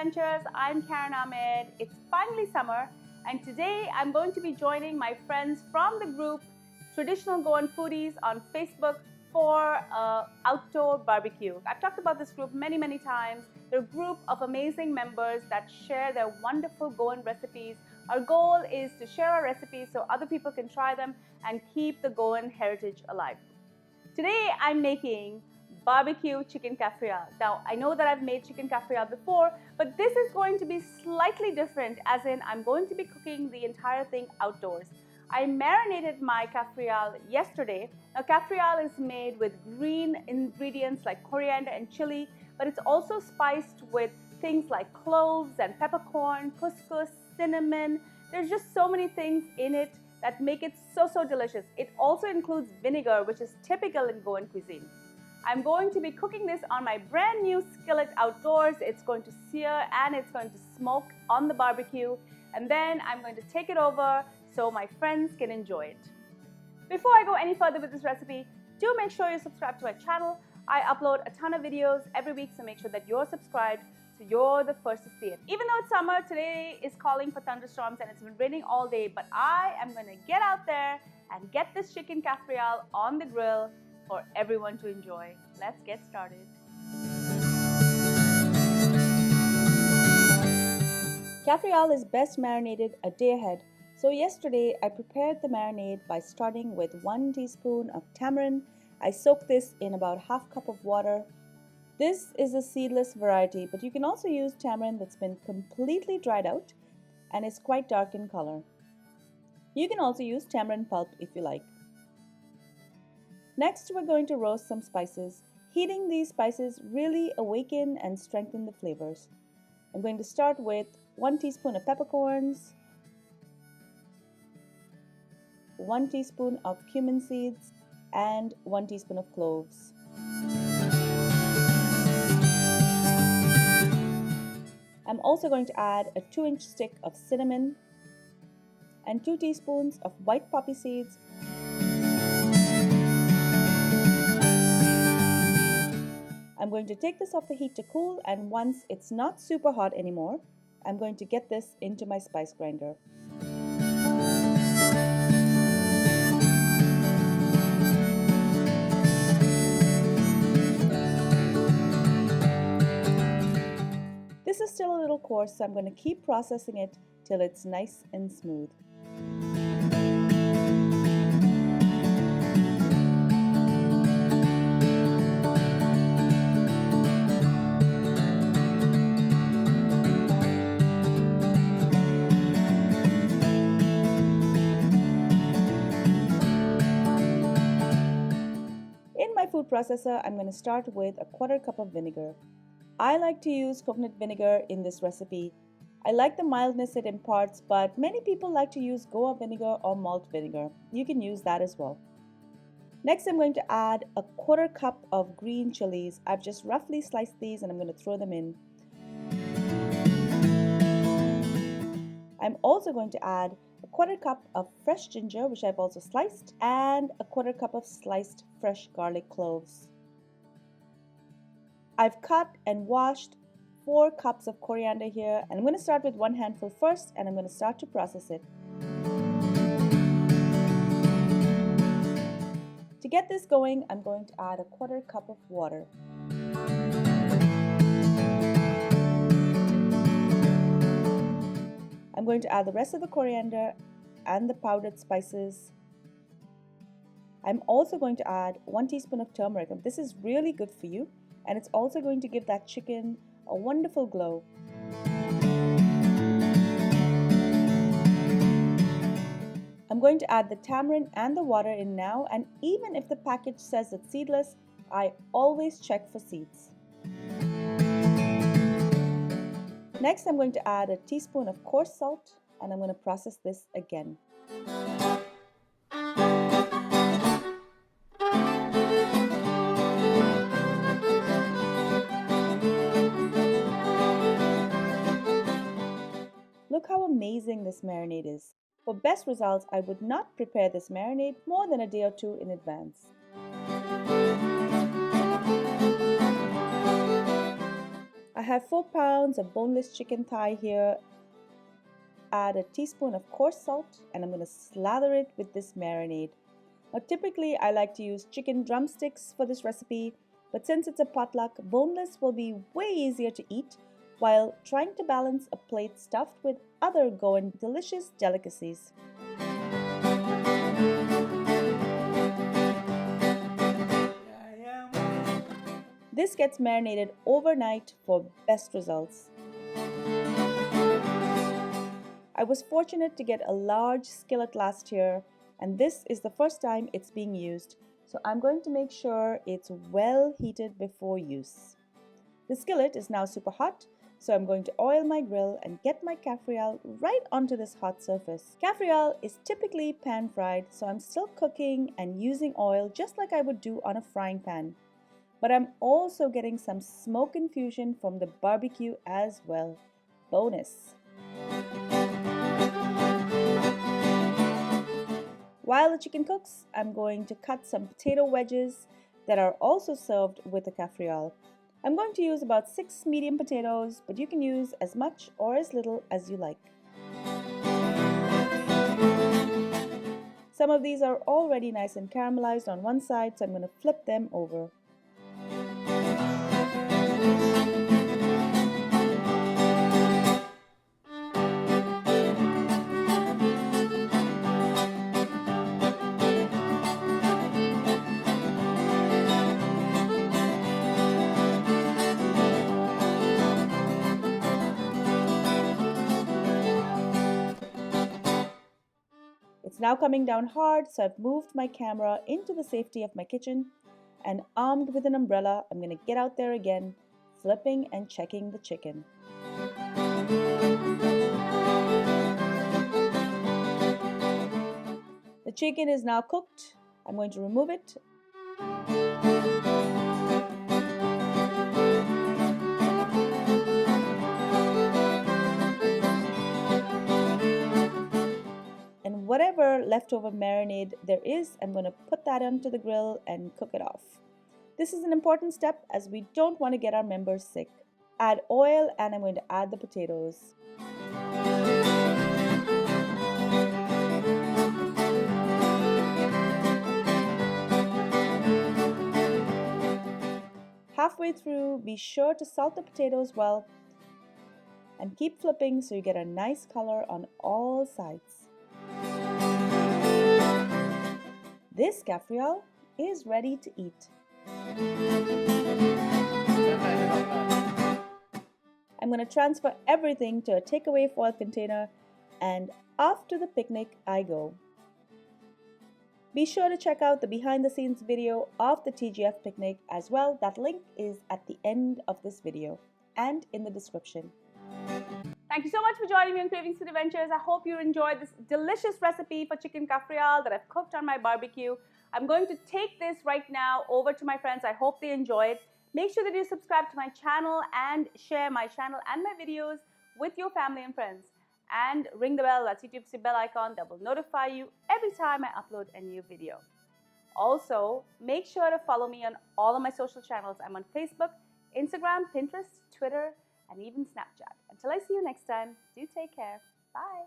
Adventures. I'm Karen Ahmed. It's finally summer, and today I'm going to be joining my friends from the group Traditional Goan Foodies on Facebook for an outdoor barbecue. I've talked about this group many times. They're a group of amazing members that share their wonderful Goan recipes. Our goal is to share our recipes so other people can try them and keep the Goan heritage alive. Today I'm making barbecue chicken cafreal. Now I know that I've made chicken cafreal before, but this is going to be slightly different, as in I'm going to be cooking the entire thing outdoors. I marinated my cafreal yesterday. Now cafreal is made with green ingredients like coriander and chili, but it's also spiced with things like cloves and peppercorn, couscous, cinnamon. There's just so many things in it that make it so delicious. It also includes vinegar, which is typical in Goan cuisine. I'm going to be cooking this on my brand new skillet outdoors. It's going to sear and it's going to smoke on the barbecue, and then I'm going to take it over so my friends can enjoy it. Before I go any further with this recipe, do make sure you subscribe to my channel. I upload a ton of videos every week, so make sure that you're subscribed so you're the first to see it. Even though it's summer, today is calling for thunderstorms and it's been raining all day, but I am going to get out there and get this chicken cafreal on the grill for everyone to enjoy. Let's get started. Cafreal is best marinated a day ahead. So yesterday I prepared the marinade by starting with 1 teaspoon of tamarind. I soaked this in about half cup of water. This is a seedless variety, but you can also use tamarind that's been completely dried out and is quite dark in color. You can also use tamarind pulp if you like. Next, we're going to roast some spices. Heating these spices really awaken and strengthen the flavors. I'm going to start with 1 teaspoon of peppercorns, 1 teaspoon of cumin seeds, and 1 teaspoon of cloves. I'm also going to add a 2-inch stick of cinnamon and 2 teaspoons of white poppy seeds. I'm going to take this off the heat to cool, and once it's not super hot anymore, I'm going to get this into my spice grinder. This is still a little coarse, so I'm going to keep processing it till it's nice and smooth. In my food processor, I'm going to start with a 1/4 cup of vinegar. I like to use coconut vinegar in this recipe. I like the mildness it imparts, but many people like to use Goa vinegar or malt vinegar. You can use that as well. Next, I'm going to add a 1/4 cup of green chilies. I've just roughly sliced these and I'm going to throw them in. I'm also going to add a 1/4 cup of fresh ginger, which I've also sliced, and a 1/4 cup of sliced fresh garlic cloves. I've cut and washed 4 cups of coriander here, and I'm going to start with 1 handful first, and I'm going to start to process it. To get this going, I'm going to add a 1/4 cup of water. I'm going to add the rest of the coriander and the powdered spices. I'm also going to add 1 teaspoon of turmeric, and this is really good for you, and it's also going to give that chicken a wonderful glow. I'm going to add the tamarind and the water in now, and even if the package says it's seedless, I always check for seeds. Next, I'm going to add a teaspoon of coarse salt, and I'm going to process this again. Look how amazing this marinade is. For best results, I would not prepare this marinade more than a day or 2 in advance. I have 4 pounds of boneless chicken thigh here. Add a teaspoon of coarse salt and I'm going to slather it with this marinade. Now typically I like to use chicken drumsticks for this recipe, but since it's a potluck, boneless will be way easier to eat while trying to balance a plate stuffed with other Goan delicious delicacies. This gets marinated overnight for best results. I was fortunate to get a large skillet last year, and this is the first time it's being used, so I'm going to make sure it's well heated before use. The skillet is now super hot, so I'm going to oil my grill and get my cafreal right onto this hot surface. Cafreal is typically pan fried, so I'm still cooking and using oil just like I would do on a frying pan. But I'm also getting some smoke infusion from the barbecue as well. Bonus! While the chicken cooks, I'm going to cut some potato wedges that are also served with the cafreal. I'm going to use about 6 medium potatoes, but you can use as much or as little as you like. Some of these are already nice and caramelized on one side, so I'm going to flip them over. It's now coming down hard, so I've moved my camera into the safety of my kitchen, and armed with an umbrella, I'm going to get out there again, flipping and checking the chicken. The chicken is now cooked. I'm going to remove it. And whatever leftover marinade there is, I'm going to put that onto the grill and cook it off. This is an important step as we don't want to get our members sick. Add oil and I'm going to add the potatoes. Halfway through, be sure to salt the potatoes well and keep flipping so you get a nice color on all sides. This cafreal is ready to eat. I'm going to transfer everything to a takeaway foil container, and off to the picnic I go. Be sure to check out the behind the scenes video of the TGF picnic as well. That link is at the end of this video and in the description. Thank you so much for joining me on Cravings Food Adventures. I hope you enjoyed this delicious recipe for chicken cafreal that I've cooked on my barbecue. I'm going to take this right now over to my friends. I hope they enjoy it. Make sure that you subscribe to my channel and share my channel and my videos with your family and friends. And ring the bell, that's YouTube's bell icon that will notify you every time I upload a new video. Also, make sure to follow me on all of my social channels. I'm on Facebook, Instagram, Pinterest, Twitter, and even Snapchat. Until I see you next time, do take care. Bye.